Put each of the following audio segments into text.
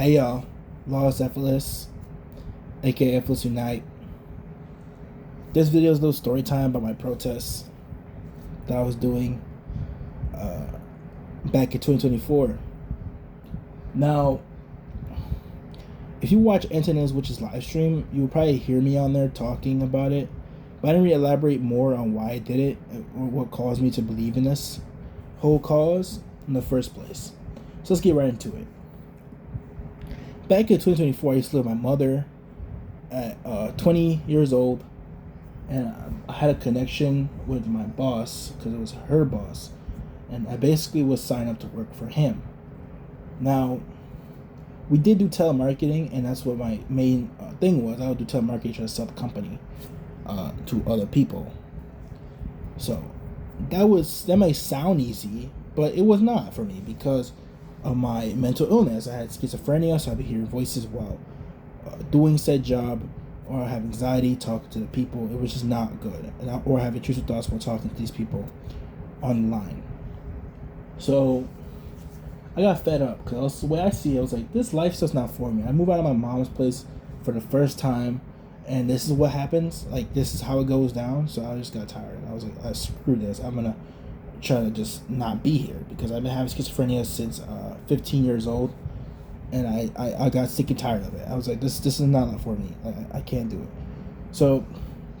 Hey y'all, Lost Effortless, aka Effortless Unite. This video is a little story time about my protests that I was doing uh, back in 2024. Now, if you watch Antennas, which is live stream, you will probably hear me on there talking about it, but I didn't really elaborate more on why I did it or what caused me to believe in this whole cause in the first place. So let's get right into it. Back in 2024, I used to live with my mother at 20 years old, and I had a connection with my boss because it was her boss, and I basically was signed up to work for him. Now, we did do telemarketing, and that's what my main thing was. I would do telemarketing, try to sell the company to other people. So that may sound easy, but it was not for me because of my mental illness. I had schizophrenia, so I'd be hearing voices while doing said job, or I have anxiety talking to the people. It was just not good, or I have intrusive thoughts while talking to these people online. So I got fed up because the way I see it, I was like, this lifestyle's not for me. I moved out of my mom's place for the first time, and this is what happens. Like, this is how it goes down. So I just got tired. I was like, screw this. I'm gonna try to just not be here because I've been having schizophrenia since 15 years old, and I got sick and tired of it. I was like, this is not for me. I can't do it. So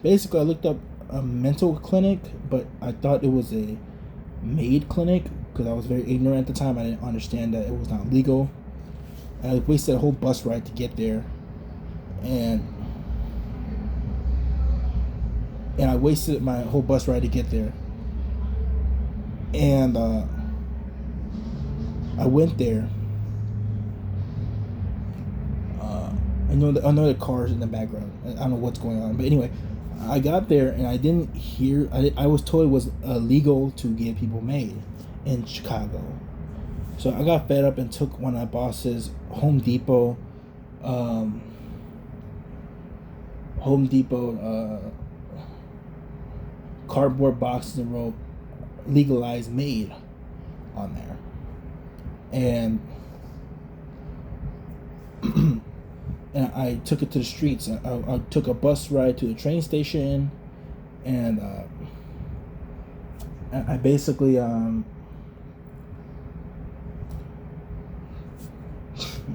basically, I looked up a mental clinic, but I thought it was a maid clinic because I was very ignorant at the time. I didn't understand that it was not legal. I wasted a whole bus ride to get there, and I wasted my whole bus ride to get there. And I went there. I know the cars in the background. I don't know what's going on, but anyway, I got there and I didn't hear. I was told it was illegal to get people made in Chicago. So I got fed up and took one of my bosses, Home Depot cardboard boxes and wrote legalized made on there, and and I took it to the streets. I took a bus ride to the train station, and I basically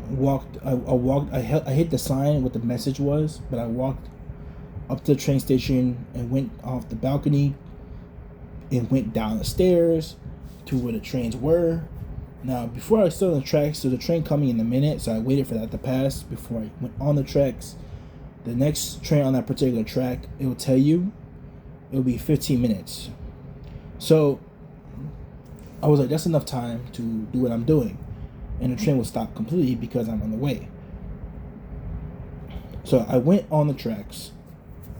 walked. I walked. I hit the sign what the message was, but I walked up to the train station and went off the balcony and went down the stairs to where the trains were. Now, before I stood on the tracks, there's a train coming in a minute, so I waited for that to pass before I went on the tracks. The next train on that particular track, it will tell you it will be 15 minutes. So I was like, that's enough time to do what I'm doing. And the train will stop completely because I'm on the way. So I went on the tracks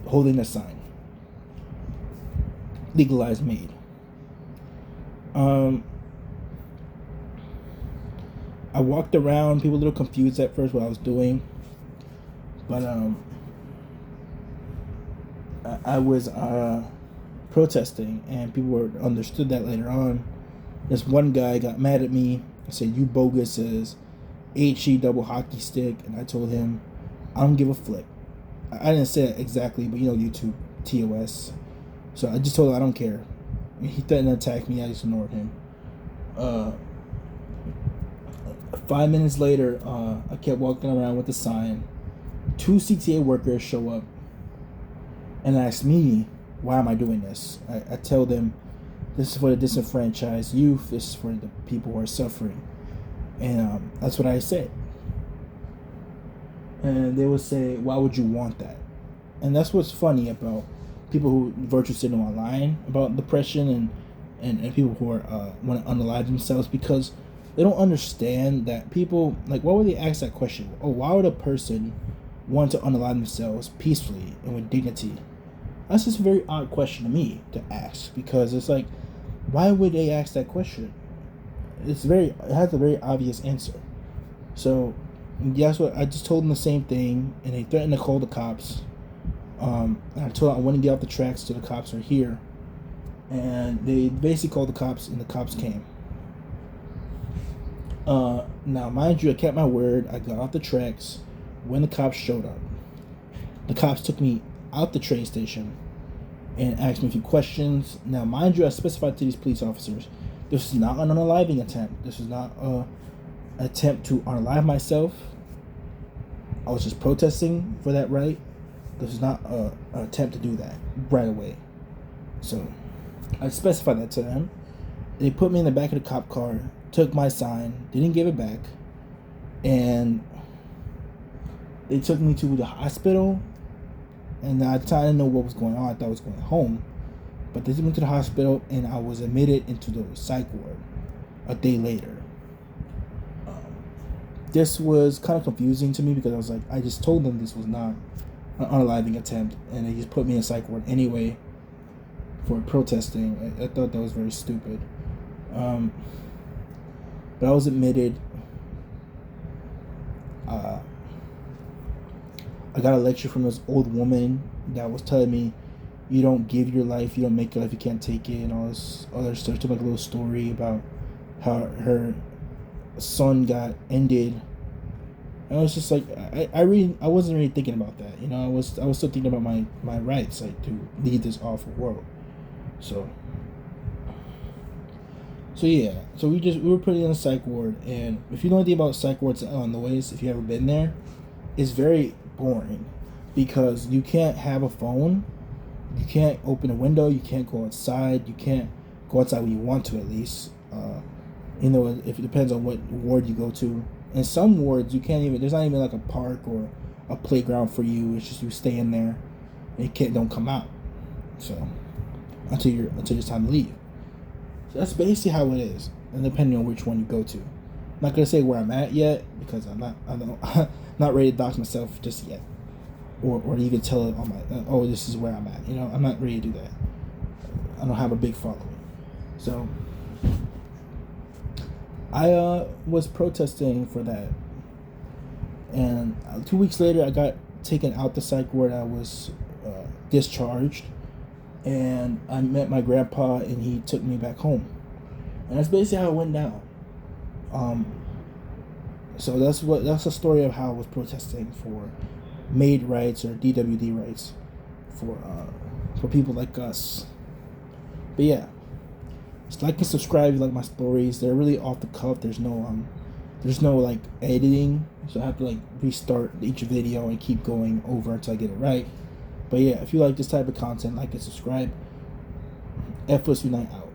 holding a sign. Legalized made. I walked around, people were a little confused at first what I was doing. But I was protesting, and people were understood that later on. This one guy got mad at me and said, "You bogus as HE double hockey stick," and I told him, "I don't give a flip." I didn't say it exactly, but YouTube TOS. So I just told him I don't care. He threatened to attack me. I just ignored him. 5 minutes later, I kept walking around with the sign. 2 CTA workers show up and ask me, why am I doing this? I tell them, this is for the disenfranchised youth. This is for the people who are suffering. And that's what I said. And they would say, why would you want that? And that's what's funny about people who virtue signal online about depression and people who are want to unalive themselves, because they don't understand that people, like, why would they ask that question? Oh, why would a person want to unalive themselves peacefully and with dignity? That's just a very odd question to me to ask, because it's like, why would they ask that question? It has a very obvious answer. So that's what I just told them, the same thing, and they threatened to call the cops. And I told them I want to get off the tracks till the cops are here, and they basically called the cops, and the cops came. Now, mind you, I kept my word. I got off the tracks when the cops showed up. The cops took me out the train station and asked me a few questions. Now, mind you, I specified to these police officers, this is not an unaliving attempt. This is not an attempt to unalive myself. I was just protesting for that right. This is not an attempt to do that right away. So I specified that to them. They put me in the back of the cop car, took my sign, didn't give it back, and they took me to the hospital. And at the time, I didn't know what was going on. I thought I was going home. But they took me to the hospital, and I was admitted into the psych ward a day later. This was kind of confusing to me because I was like, I just told them this was not an unaliving attempt, and they just put me in psych ward anyway for protesting. I thought that was very stupid. But I was admitted. I got a lecture from this old woman that was telling me, you don't give your life, you don't make your life, you can't take it, and all this other stuff. She told like a little story about how her son got ended. And I was just like, I wasn't really thinking about that, you know. I was still thinking about my rights, like to leave this awful world. So yeah, so we were put in a psych ward, and if you know anything about psych wards in Illinois, if you ever been there, it's very boring because you can't have a phone, you can't open a window, you can't go outside, you can't go outside when you want to, at least. You know, if it depends on what ward you go to. In some wards, you can't even. There's not even like a park or a playground for you. It's just you stay in there, and don't come out. So until it's time to leave. So that's basically how it is, and depending on which one you go to. I'm not gonna say where I'm at yet because I'm not ready to dox myself just yet, or even tell it on my this is where I'm at. You know, I'm not ready to do that. I don't have a big following, so I was protesting for that, and 2 weeks later I got taken out the psych ward. I was discharged, and I met my grandpa, and he took me back home, and that's basically how it went down. So that's the story of how I was protesting for MAID rights or DWD rights for people like us. But yeah, just like and subscribe if you like my stories. They're really off the cuff. There's no like editing, so I have to like restart each video and keep going over until I get it right. But yeah, if you like this type of content, like and subscribe. Unite out.